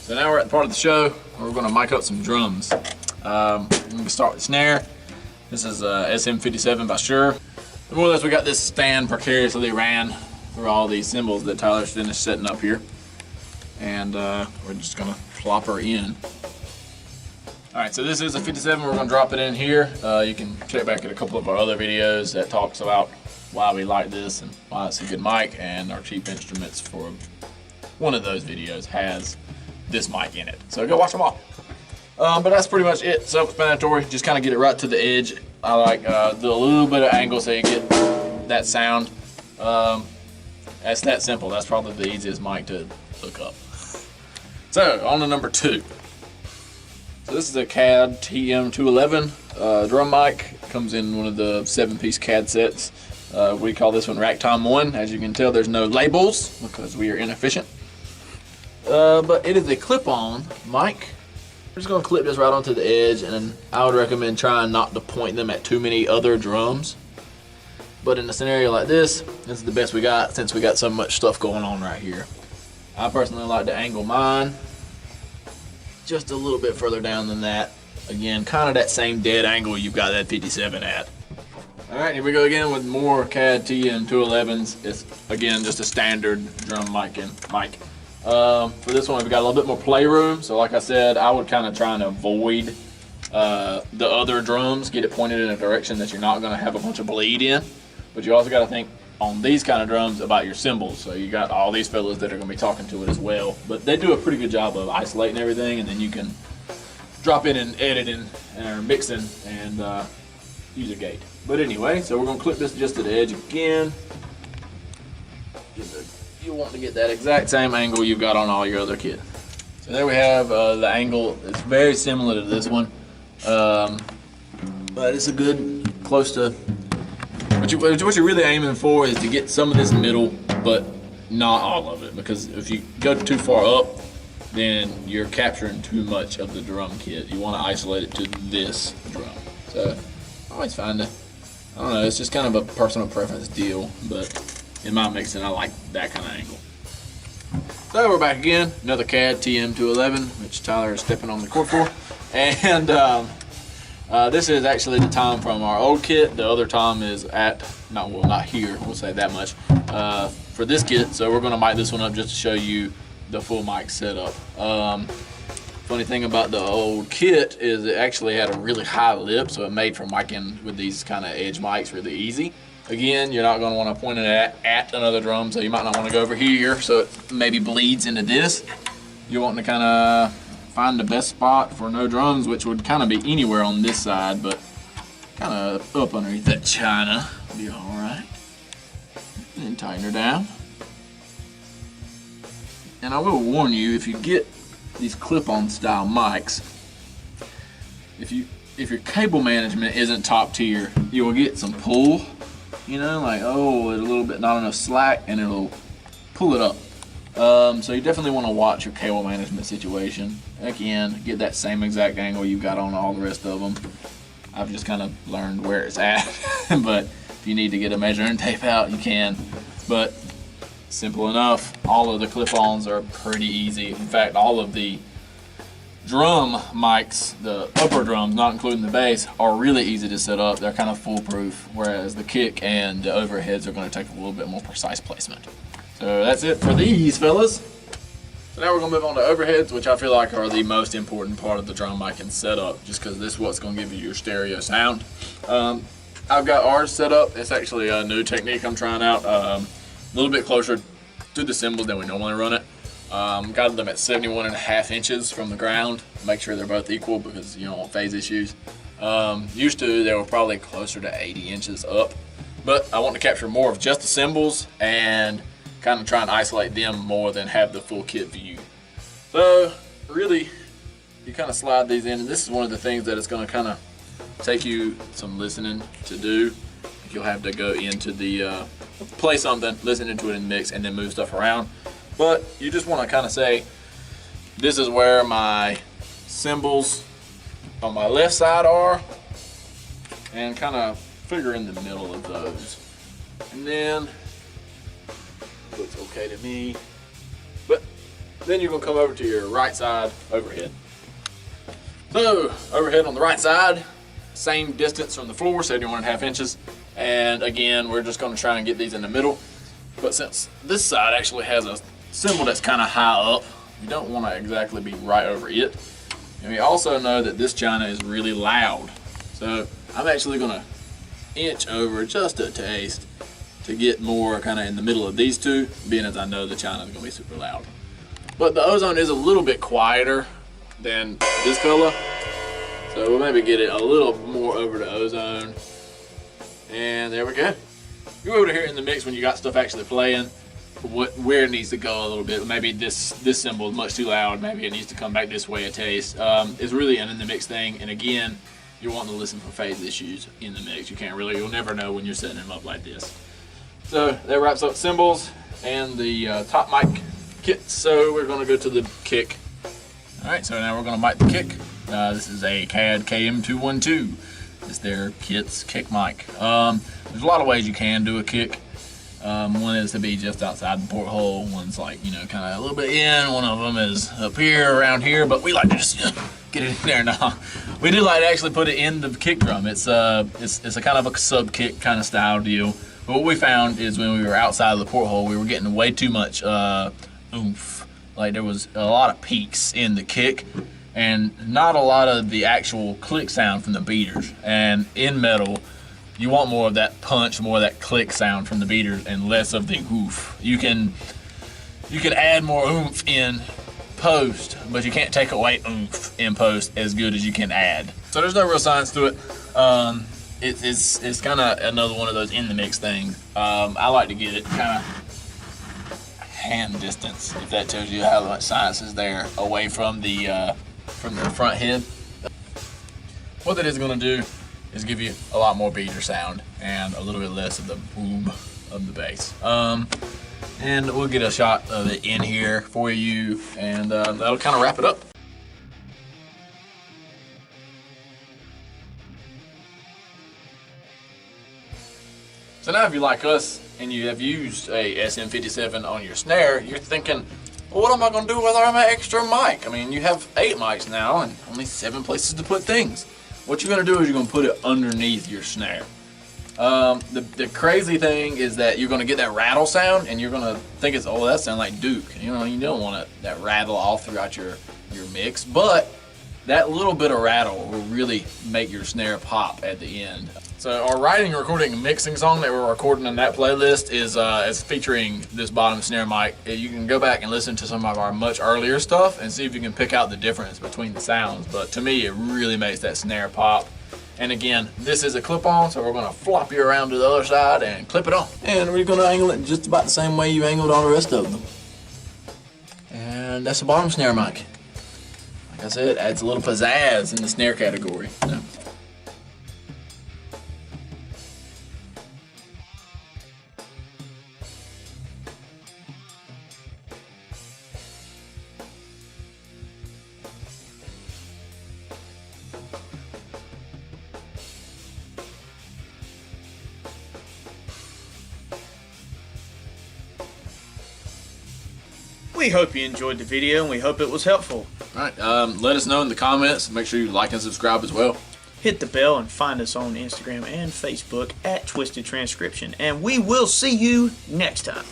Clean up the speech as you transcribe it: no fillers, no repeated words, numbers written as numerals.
So now we're at the part of the show where we're going to mic up some drums. I'm going to start with the snare. This is SM57 by Shure. More or less we got this stand precariously ran through all these cymbals that Tyler's finished setting up here. And we're just going to plop her in. Alright, so this is a 57, we're going to drop it in here. You can check back at a couple of our other videos that talks about why we like this and why it's a good mic, and our cheap instruments for one of those videos has this mic in it. So go watch them all. But that's pretty much it, self-explanatory, just kind of get it right to the edge. I like do a little bit of angle so you get that sound. That's that simple, that's probably the easiest mic to hook up. So, on to number 2. So this is a CAD TM211 drum mic. Comes in one of the 7-piece CAD sets. We call this one Rack Time 1. As you can tell, there's no labels because we are inefficient. But it is a clip-on mic. We're just gonna clip this right onto the edge, and I would recommend trying not to point them at too many other drums. But in a scenario like this is the best we got since we got so much stuff going on right here. I personally like to angle mine just a little bit further down than that. Again, kind of that same dead angle you've got that 57 at. Alright, here we go again with more CAD TM211s. It's again just a standard drum mic. For this one we've got a little bit more playroom, so like I said, I would kind of try and avoid the other drums, get it pointed in a direction that you're not going to have a bunch of bleed in. But you also got to think on these kind of drums about your cymbals. So you got all these fellas that are going to be talking to it as well. But they do a pretty good job of isolating everything, and then you can drop in and edit or mixing and use a gate. But anyway, so we're going to clip this just to the edge again. You want to get that exact same angle you've got on all your other kit. So there we have the angle. It's very similar to this one, but it's a good close to. What you're really aiming for is to get some of this middle, but not all of it, because if you go too far up, then you're capturing too much of the drum kit. You want to isolate it to this drum. So I always find it, I don't know, it's just kind of a personal preference deal, but in my mixing, I like that kind of angle. So we're back again, another CAD TM211, which Tyler is stepping on the cord for. And this is actually the tom from our old kit. The other tom is not here, we'll say that much, for this kit. So we're gonna mic this one up just to show you the full mic setup. Funny thing about the old kit is it actually had a really high lip, so it made for micing with these kind of edge mics really easy. Again, you're not going to want to point it at another drum, so you might not want to go over here so it maybe bleeds into this. You're wanting to kind of find the best spot for no drums, which would kind of be anywhere on this side, but kind of up underneath that china would be alright. And then tighten her down. And I will warn you, if you get these clip-on style mics, if your cable management isn't top tier, you will get some pull. You know, like, oh, a little bit not enough slack, and it'll pull it up. So you definitely want to watch your cable management situation. Again, get that same exact angle you've got on all the rest of them. I've just kind of learned where it's at, but if you need to get a measuring tape out, you can. But simple enough. All of the clip-ons are pretty easy. In fact, all of the drum mics, the upper drums, not including the bass, are really easy to set up. They're kind of foolproof, whereas the kick and the overheads are going to take a little bit more precise placement. So that's it for these fellas. So now we're going to move on to overheads, which I feel like are the most important part of the drum mic and setup, just because this is what's going to give you your stereo sound. I've got ours set up. It's actually a new technique I'm trying out, a little bit closer to the cymbals than we normally run it. Got them at 71.5 inches from the ground. Make sure they're both equal because you don't want phase issues. Used to, they were probably closer to 80 inches up, but I want to capture more of just the cymbals and kind of try and isolate them more than have the full kit view. So really, you kind of slide these in, and this is one of the things that it's going to kind of take you some listening to do. You'll have to go into the play something, listen into it and mix, and then move stuff around. But you just want to kind of say, this is where my cymbals on my left side are, and kind of figure in the middle of those. And then looks okay to me, but Then you're gonna come over to your right side overhead. So, overhead on the right side, same distance from the floor, 71.5 inches. And again, we're just gonna try and get these in the middle. But since this side actually has a cymbal that's kind of high up, you don't wanna exactly be right over it. And we also know that this china is really loud. So I'm actually gonna inch over just a taste to get more kind of in the middle of these two, being as I know the china is gonna be super loud. But the ozone is a little bit quieter than this color, so we'll maybe get it a little more over to ozone. And there we go. You're over here in the mix when you got stuff actually playing, where it needs to go a little bit. Maybe this cymbal is much too loud, maybe it needs to come back this way a taste. It's really an in the mix thing, and again, you're wanting to listen for phase issues in the mix. You'll never know when you're setting them up like this. So that wraps up cymbals and the top mic kit. So we're gonna go to the kick. All right, so now we're gonna mic the kick. This is a CAD KM212. It's their kit's kick mic. There's a lot of ways you can do a kick. One is to be just outside the porthole. One's like, kind of a little bit in. One of them is up here, around here, but we like to just get it in there now. We do like to actually put it in the kick drum. It's a kind of a sub kick kind of style deal. But what we found is when we were outside of the porthole, we were getting way too much oomph. Like there was a lot of peaks in the kick and not a lot of the actual click sound from the beaters. And in metal, you want more of that punch, more of that click sound from the beaters and less of the oomph. You can add more oomph in post, but you can't take away oomph in post as good as you can add. So there's no real science to it. It's kind of another one of those in the mix things. I like to get it kind of hand distance, if that tells you how much science is there, away from the front head. What that is going to do is give you a lot more beater sound and a little bit less of the boom of the bass. And we'll get a shot of it in here for you, and that'll kind of wrap it up. So now if you're like us and you have used a SM57 on your snare, you're thinking, well, what am I going to do with all my extra mic? I mean, you have 8 mics now and only 7 places to put things. What you're going to do is you're going to put it underneath your snare. The crazy thing is that you're going to get that rattle sound and you're going to think it's, oh, that sounds like Duke. You don't want that rattle all throughout your mix, but that little bit of rattle will really make your snare pop at the end. So our writing, recording, and mixing song that we're recording in that playlist is featuring this bottom snare mic. You can go back and listen to some of our much earlier stuff and see if you can pick out the difference between the sounds. But to me, it really makes that snare pop. And again, this is a clip-on, so we're going to flop you around to the other side and clip it on. And we're going to angle it just about the same way you angled all the rest of them. And that's the bottom snare mic. Like I said, adds a little pizzazz in the snare category. So. We hope you enjoyed the video and we hope it was helpful. Alright, let us know in the comments. Make sure you like and subscribe as well. Hit the bell and find us on Instagram and Facebook at Twisted Transcription. And we will see you next time.